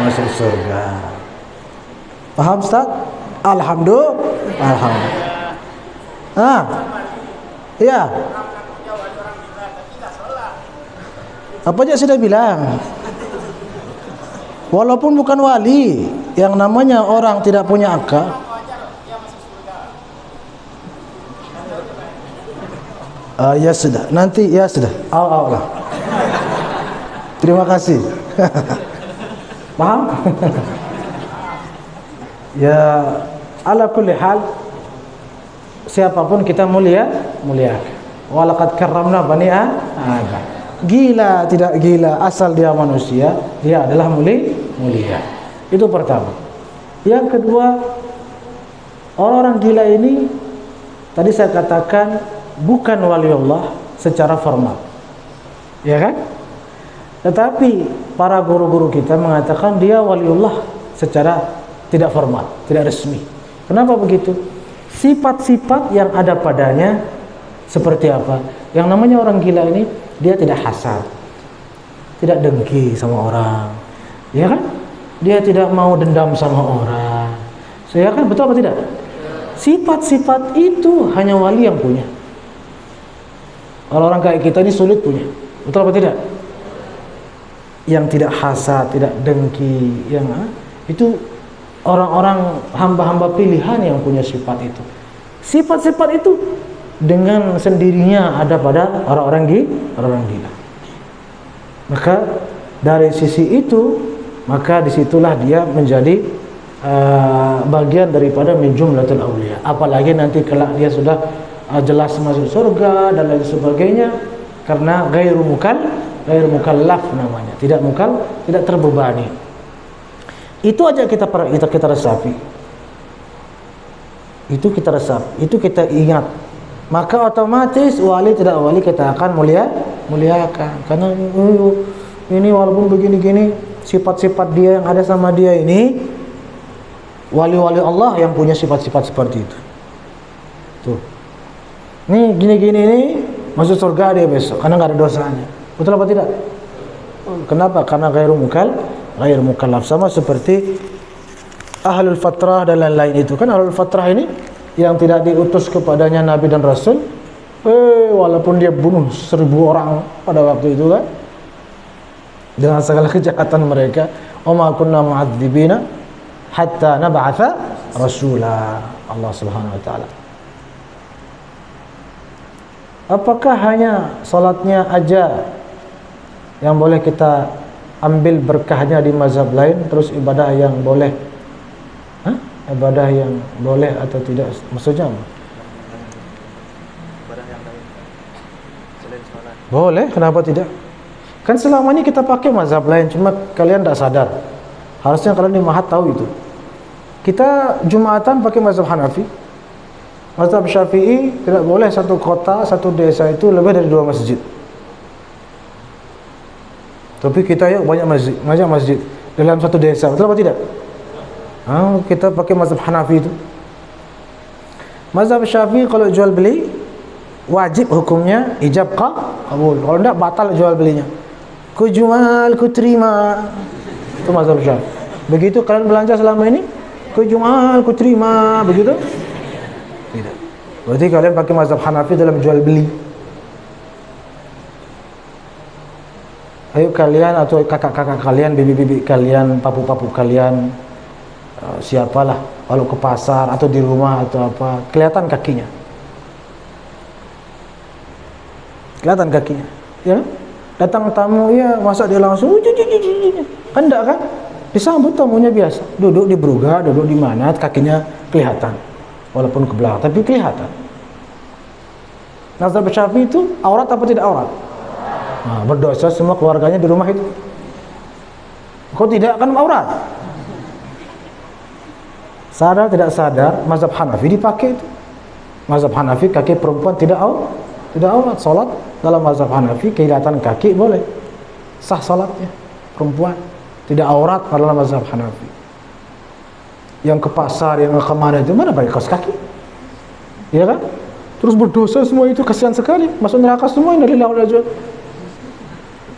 Masuk surga. Paham Ustaz? Alhamdulillah. Iya. Apa aja sudah bilang? Walaupun bukan wali, yang namanya orang tidak punya akal. Ya sudah, nanti ya sudah. Allah. Terima kasih. Paham? Ya, ala kulli hal, siapapun kita muliakan. Walaqad karramna bani Adam. Gila tidak gila, asal dia manusia, dia adalah mulia. Itu pertama. Yang kedua, orang-orang gila ini tadi saya katakan bukan waliullah secara formal, ya kan? Tetapi para guru-guru kita mengatakan dia waliullah secara tidak formal, tidak resmi. Kenapa begitu? Sifat-sifat yang ada padanya seperti apa? Yang namanya orang gila ini, dia tidak hasad, tidak dengki sama orang, ya kan? Dia tidak mau dendam sama orang, ya kan? Betul apa tidak? Sifat-sifat itu hanya wali yang punya. Orang-orang kayak kita ini sulit punya, betul apa tidak? Yang tidak hasad, tidak dengki, yang itu orang-orang hamba-hamba pilihan yang punya sifat itu. Sifat-sifat itu dengan sendirinya ada pada orang-orang gila. Maka dari sisi itu, maka disitulah dia menjadi bagian daripada min jumlatul auliya. Apalagi nanti kelak dia sudah jelas masuk surga dan lain sebagainya, karena ghairu mukallaf namanya, tidak terbebani. Itu aja kita resapi. Itu kita resapi, itu kita ingat. Maka otomatis wali tidak wali kita akan muliakan. Karena ini walaupun begini-gini, sifat-sifat dia yang ada sama dia ini, wali-wali Allah yang punya sifat-sifat seperti itu. Tuh. Nih gini-gini ini masuk surga dia besok karena nggak ada dosanya. Betul apa tidak? Kenapa? Karena ghairu mukallaf, sama seperti ahlul fatrah dan lain-lain itu. Kan ahlul fatrah ini yang tidak diutus kepadanya nabi dan rasul, walaupun dia bunuh 1000 orang pada waktu itu kan, dengan segala kejahatan mereka, wa ma kunna mu'adzibina hatta nab'atha rasula. Allah Subhanahu wa taala. Apakah hanya salatnya aja yang boleh kita ambil berkahnya di mazhab lain, terus ibadah yang boleh? Ibadah yang boleh atau tidak? Maksudnya apa? Ibadah yang lain selain salat. Boleh, kenapa tidak? Kan selama ini kita pakai mazhab lain, cuma kalian tidak sadar. Harusnya kalian di Mahat tahu itu. Kita Jumatan pakai mazhab Hanafi. Mazhab Syafi'i tidak boleh satu kota, satu desa itu lebih dari 2 masjid. Tapi kita ya banyak masjid dalam satu desa, betul apa tidak? Kita pakai mazhab Hanafi itu. Mazhab Syafi'i kalau jual beli wajib hukumnya ijab qabul. Kalau tidak batal jual belinya. Ku jual, ku terima. Itu mazhab Syafi'i. Begitu kalian belanja selama ini, ku jual, ku terima, begitu? Tidak. Berarti kalian pakai mazhab Hanafi dalam jual beli. Ayo kalian atau kakak-kakak kalian, bibi-bibi kalian, papu-papu kalian, siapalah, kalau ke pasar atau di rumah atau apa, kelihatan kakinya. Kelihatan kakinya. Ya? Datang tamu, ya, masa dia langsung kan enggak kan? Disambut tamunya biasa. Duduk di beruga, duduk di mana, kakinya kelihatan. Walaupun ke belakang, tapi kelihatan. Mazhab Syafi'i itu aurat apa tidak aurat? Nah, berdosa semua keluarganya di rumah itu. Kok tidak kan aurat? Sadar tidak sadar, mazhab Hanafi dipakai itu. Mazhab Hanafi kaki perempuan tidak aurat. Salat dalam mazhab Hanafi kelihatan kaki boleh. Sah salatnya perempuan. Tidak aurat dalam mazhab Hanafi. Yang ke pasar, yang ke mana itu, mana pakai kaos kaki? Iya kan? Terus berdosa semua itu, kasihan sekali. Masuk neraka semua, innalillahi wa inna ilaihi raji'un.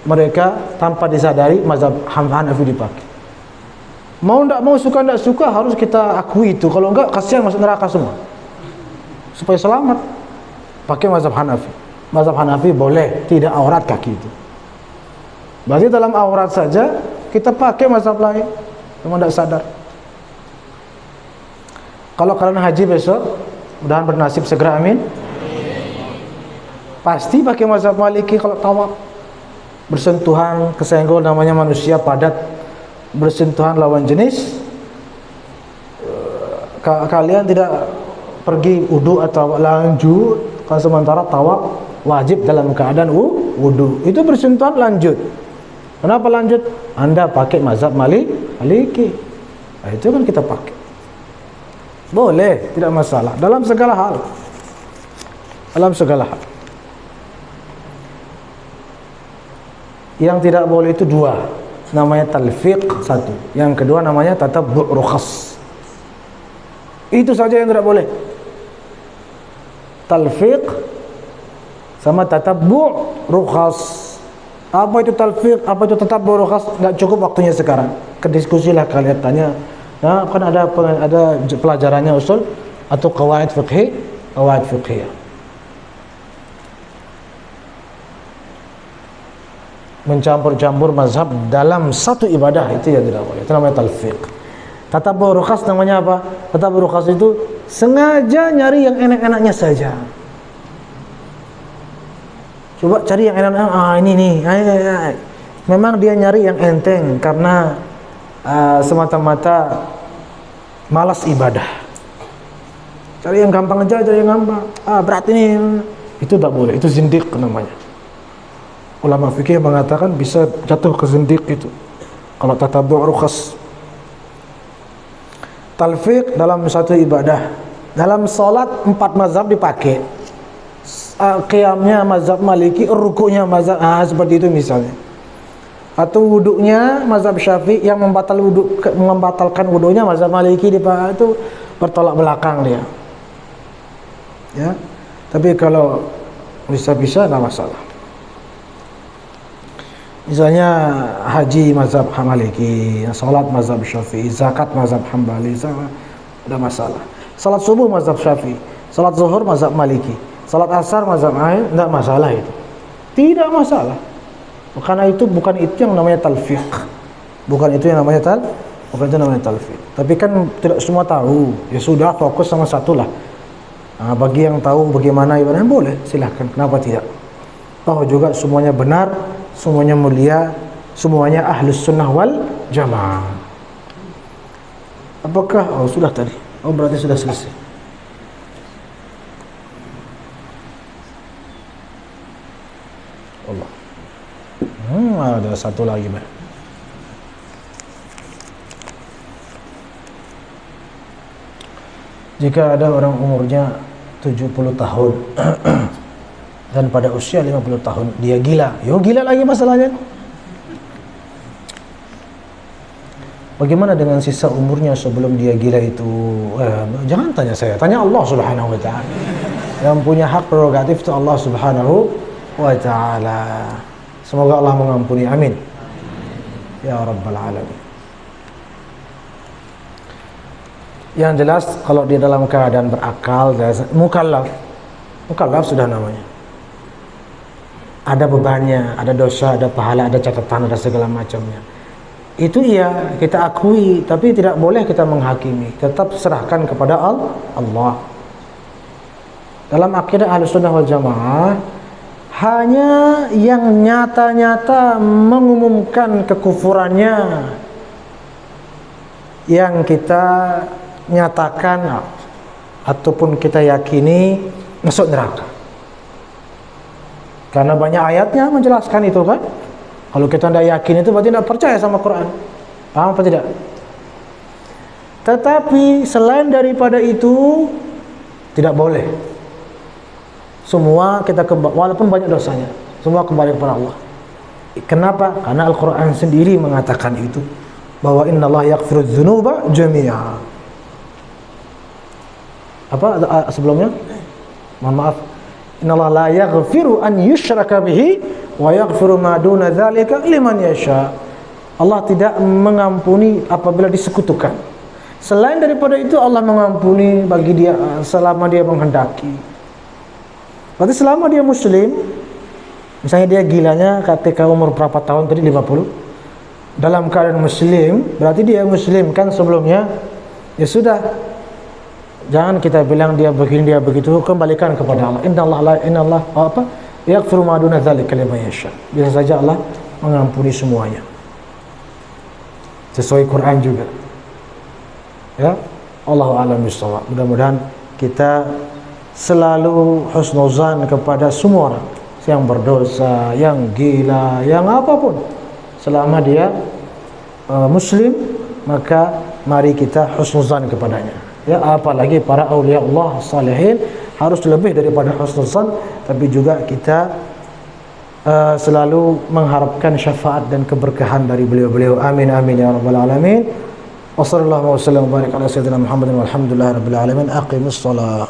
Mereka tanpa disadari mazhab Hanafi dipakai. Mau tidak mau, suka tidak suka, harus kita akui itu. Kalau enggak, kasihan masuk neraka semua. Supaya selamat, pakai mazhab Hanafi. Mazhab Hanafi boleh tidak aurat kaki itu. Berarti dalam aurat saja kita pakai mazhab lain, memang tidak sadar. Kalau kalian haji besok, mudah-mudahan bernasib segera, amin. Pasti pakai mazhab Maliki kalau tawaf. Bersentuhan, kesenggol, namanya manusia padat. Bersentuhan lawan jenis. Kalian tidak pergi wudu atau lanjut. Kalau sementara tawaf wajib dalam keadaan wudu. Itu bersentuhan lanjut. Kenapa lanjut? Anda pakai mazhab Maliki. Nah, itu kan kita pakai. Boleh, tidak masalah. Dalam segala hal. Dalam segala hal. Yang tidak boleh itu 2. Namanya talfiq 1. Yang kedua namanya tatabbu' rukhas. Itu saja yang tidak boleh. Talfiq sama tatabbu' rukhas. Apa itu talfiq? Apa itu tatabbu' rukhas? Enggak cukup waktunya sekarang. Kediskusilah kalian tanya. Nah, kan ada pelajarannya usul atau qawaid fiqhiyah. Mencampur-campur mazhab dalam satu ibadah itu ya tidak boleh. Itu namanya talfiq. Tatabu rukhas namanya apa? Tatabu rukhas itu sengaja nyari yang enak-enaknya saja. Coba cari yang enak-enak. Ini nih. Memang dia nyari yang enteng karena semata-mata malas ibadah. Cari yang gampang aja, cari yang gampang. Berat ini. Itu tak boleh. Itu zindiq namanya. Ulama fikih mengatakan bisa jatuh ke zindiq itu. Kalau tatabu rukhas. Talfiq dalam satu ibadah, dalam salat 4 mazhab dipakai. Qiyamnya mazhab Maliki, rukunya mazhab seperti itu misalnya. Atau wuduknya mazhab Syafi'i yang membatalkan wuduknya mazhab Maliki itu bertolak belakang dia. Ya. Tapi kalau bisa-bisa enggak masalah. Misalnya haji mazhab Maliki, salat mazhab Syafi'i, zakat mazhab Hambali, ada masalah. Salat subuh mazhab Syafi'i, salat zuhur mazhab Maliki, salat asar mazhab Ain, tidak masalah itu. Tidak masalah. Karena itu bukan itu yang namanya talfiq. Bukan itu yang namanya talfiq. Tapi kan tidak semua tahu. Ya sudah, fokus sama satu lah. Bagi yang tahu bagaimana ibadahnya boleh, silahkan. Kenapa tidak? Tahu juga semuanya benar, semuanya mulia, semuanya ahlus sunnah wal jamaah. Apakah? Sudah tadi. Berarti sudah selesai. Allah. Ada satu lagi, Mbak. Jika ada orang umurnya 70 tahun dan pada usia 50 tahun dia gila. Gila lagi masalahnya. Bagaimana dengan sisa umurnya sebelum dia gila itu? Jangan tanya saya, tanya Allah Subhanahu wa taala. Yang punya hak prerogatif itu Allah Subhanahu wa taala. Semoga Allah mengampuni, amin. Ya rabbal alamin. Yang jelas kalau dia dalam keadaan berakal, mukallaf sudah namanya. Ada bebannya, ada dosa, ada pahala, ada catatan, ada segala macamnya. Itu iya, kita akui, tapi tidak boleh kita menghakimi. Tetap serahkan kepada Allah. Dalam akidah Ahlussunnah wal Jamaah, hanya yang nyata-nyata mengumumkan kekufurannya yang kita nyatakan ataupun kita yakini masuk neraka. Karena banyak ayatnya menjelaskan itu kan. Kalau kita tidak yakin itu berarti tidak percaya sama Quran. Paham apa tidak? Tetapi selain daripada itu tidak boleh. Semua kita walaupun banyak dosanya, semua kembali kepada Allah. Kenapa? Karena Al-Quran sendiri mengatakan itu, bahwa innallaha yaghfiru dzunuba jami'a. Apa sebelumnya? Mohon maaf. Innallaha la yaghfiru an yushraka bihi wa yaghfiru ma duna dzalika liman yasha. Allah tidak mengampuni apabila disekutukan. Selain daripada itu Allah mengampuni bagi dia selama dia menghendaki. Berarti selama dia muslim, misalnya dia gilanya ketika umur berapa tahun tadi, 50, dalam keadaan muslim, berarti dia muslim kan sebelumnya. Ya sudah, jangan kita bilang dia begini dia begitu, kembalikan kepada Allah. Innallah yaghfiru ma duna dzalika liman yasha. Bisa saja Allah mengampuni semuanya. Sesuai Quran juga. Ya, Allahu a'lam bishawab. Mudah-mudahan kita selalu husnuzan kepada semua orang yang berdosa, yang gila, yang apapun. Selama dia muslim, maka mari kita husnuzan kepadanya. Ya, apalagi para aulia Allah salihin harus lebih daripada husnuzan, tapi juga kita selalu mengharapkan syafaat dan keberkahan dari beliau-beliau. Amin amin ya rabbal alamin. Wassallallahu wasallam wa barik ala sayyidina Muhammadin walhamdulillahirabbil alamin. Aqimus shalah.